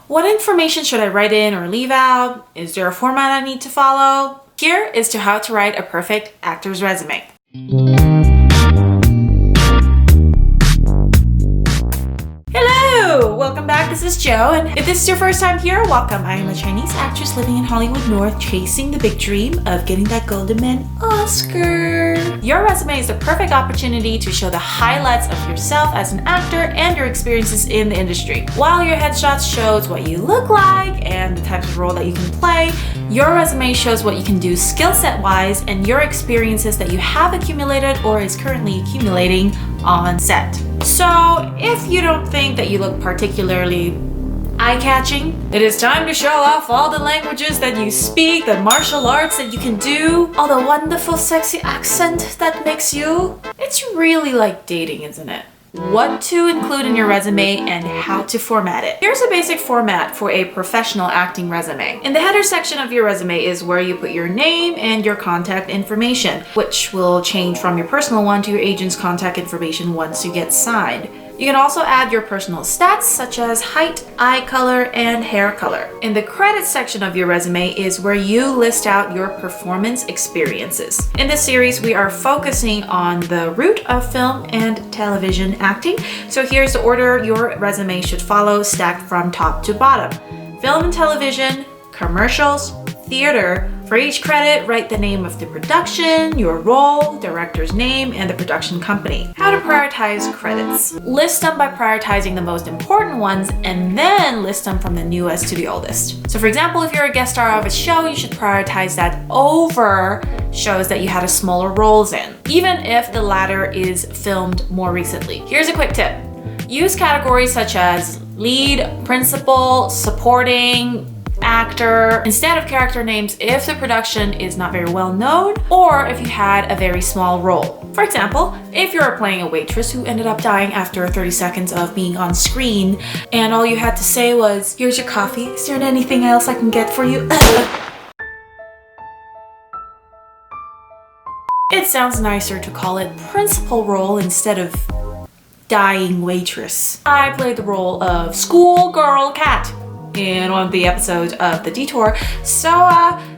What information should I write in or leave out? Is there a format I need to follow? Here is to how to write a perfect actor's resume. Hello! Welcome back, this is Jo, and if this is your first time here, welcome. I am a Chinese actress living in Hollywood North, chasing the big dream of getting that Golden Man Oscar. Your resume is the perfect opportunity to show the highlights of yourself as an actor and your experiences in the industry. While your headshot shows what you look like and the types of role that you can play, your resume shows what you can do skill set wise and your experiences that you have accumulated or is currently accumulating on set. So if you don't think that you look particularly eye-catching, it is time to show off all the languages that you speak, the martial arts that you can do, all the wonderful sexy accent that makes you. It's really like dating, isn't it? What to include in your resume and how to format it. Here's a basic format for a professional acting resume. In the header section of your resume is where you put your name and your contact information, which will change from your personal one to your agent's contact information once you get signed. You can also add your personal stats such as height, eye color, and hair color. In the credits section of your resume is where you list out your performance experiences. In this series, we are focusing on the root of film and television acting. So here's the order your resume should follow, stacked from top to bottom. Film and television, commercials, theater. For each credit, write the name of the production, your role, director's name, and the production company. How to prioritize credits. List them by prioritizing the most important ones and then list them from the newest to the oldest. So for example, if you're a guest star of a show, you should prioritize that over shows that you had a smaller roles in, even if the latter is filmed more recently. Here's a quick tip. Use categories such as lead, principal, supporting, actor instead of character names if the production is not very well known or if you had a very small role. For example, if you're playing a waitress who ended up dying after 30 seconds of being on screen and all you had to say was, "Here's your coffee, is there anything else I can get for you?" It sounds nicer to call it principal role instead of dying waitress. I played the role of schoolgirl cat in one of the episodes of The Detour. So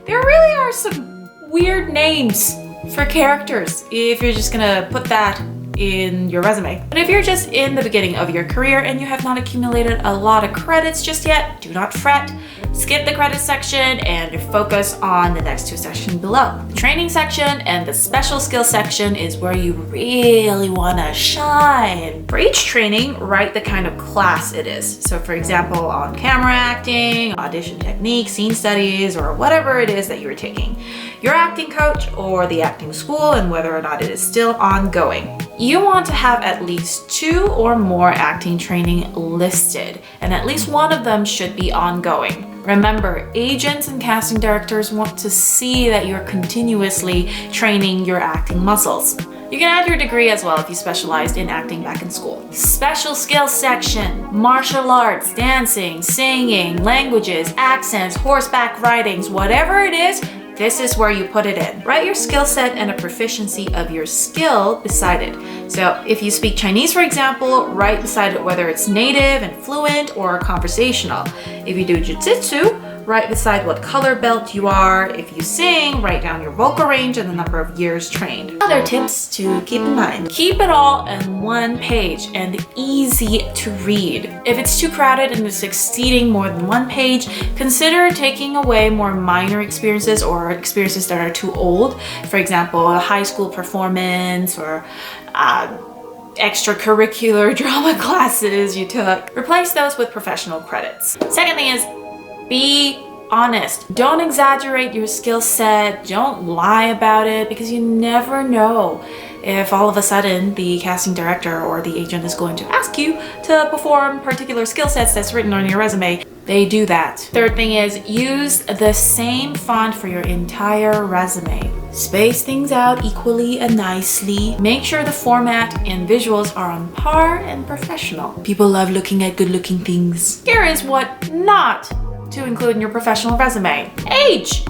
there really are some weird names for characters if you're just gonna put that in your resume. But if you're just in the beginning of your career and you have not accumulated a lot of credits just yet, do not fret. Skip the credits section and focus on the next two sections below. The training section and the special skills section is where you really wanna shine. For each training, write the kind of class it is. So for example, on camera acting, audition technique, scene studies, or whatever it is that you're taking, your acting coach or the acting school, and whether or not it is still ongoing. You want to have at least 2 or more acting training listed, and at least one of them should be ongoing. Remember, agents and casting directors want to see that you're continuously training your acting muscles. You can add your degree as well if you specialized in acting back in school. Special skills section, martial arts, dancing, singing, languages, accents, horseback ridings, whatever it is, this is where you put it in. Write your skill set and a proficiency of your skill beside it. So if you speak Chinese, for example, write beside it whether it's native and fluent or conversational. If you do jiu-jitsu, write beside what color belt you are. If you sing, write down your vocal range and the number of years trained. Other tips to keep in mind. Keep it all in one page and easy to read. If it's too crowded and it's exceeding more than one page, consider taking away more minor experiences or experiences that are too old. For example, a high school performance or extracurricular drama classes you took. Replace those with professional credits. Second thing is, be honest. Don't exaggerate your skill set. Don't lie about it because you never know if all of a sudden the casting director or the agent is going to ask you to perform particular skill sets that's written on your resume. They do that. Third thing is, use the same font for your entire resume. Space things out equally and nicely. Make sure the format and visuals are on par and professional. People love looking at good-looking things. Here is what not to include in your professional resume. Age.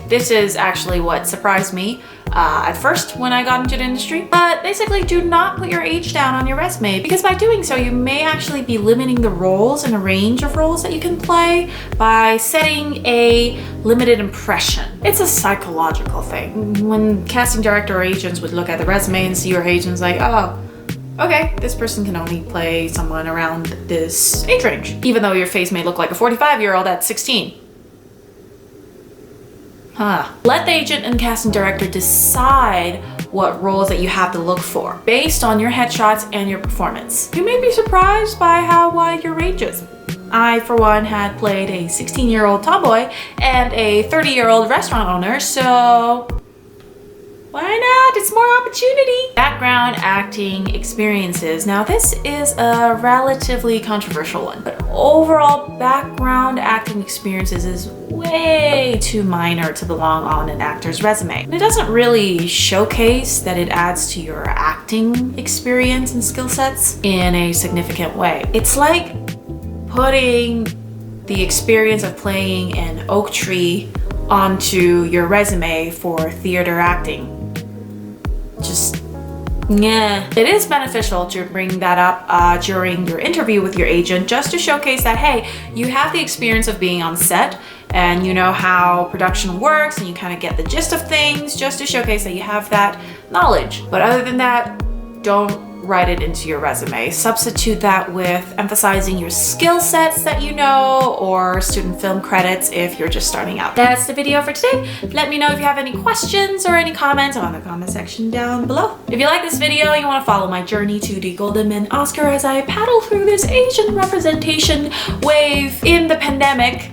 This is actually what surprised me. at first when I got into the industry. But basically, do not put your age down on your resume, because by doing so, you may actually be limiting the roles and a range of roles that you can play by setting a limited impression. It's a psychological thing. When casting director or agents would look at the resume and see your agent's like, oh, okay, this person can only play someone around this age range, even though your face may look like a 45-year-old at 16. Let the agent and casting director decide what roles that you have to look for based on your headshots and your performance. You may be surprised by how wide your range is. I, for one, had played a 16-year-old tomboy and a 30-year-old restaurant owner, so why not? It's more opportunity. Background acting experiences. Now, this is a relatively controversial one, but overall background acting experiences is way too minor to belong on an actor's resume. And it doesn't really showcase that it adds to your acting experience and skill sets in a significant way. It's like putting the experience of playing an oak tree onto your resume for theater acting. Just, yeah. It is beneficial to bring that up during your interview with your agent, just to showcase that, hey, you have the experience of being on set and you know how production works and you kind of get the gist of things, just to showcase that you have that knowledge. But other than that, don't write it into your resume. Substitute that with emphasizing your skill sets that you know, or student film credits if you're just starting out. That's the video for today. Let me know if you have any questions or any comments on the comment section down below. If you like this video and you want to follow my journey to the Golden Men Oscar as I paddle through this Asian representation wave in the pandemic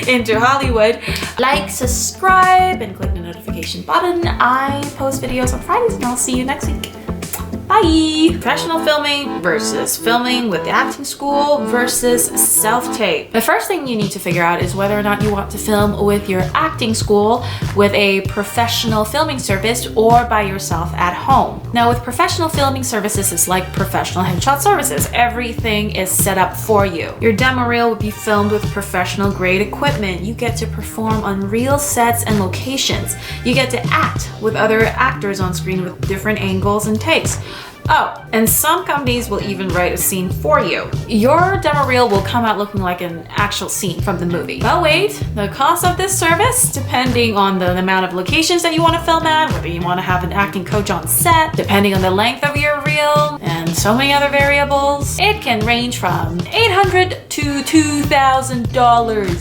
into Hollywood, like, subscribe, and click the notification button. I post videos on Fridays, and I'll see you next week. Bye! Professional filming versus filming with the acting school versus self-tape. The first thing you need to figure out is whether or not you want to film with your acting school with a professional filming service or by yourself at home. Now, with professional filming services, it's like professional headshot services. Everything is set up for you. Your demo reel would be filmed with professional grade equipment. You get to perform on real sets and locations. You get to act with other actors on screen with different angles and takes. Oh, and some companies will even write a scene for you. Your demo reel will come out looking like an actual scene from the movie. But wait, the cost of this service, depending on the amount of locations that you want to film at, whether you want to have an acting coach on set, depending on the length of your reel, and so many other variables, it can range from $800 to $2,000.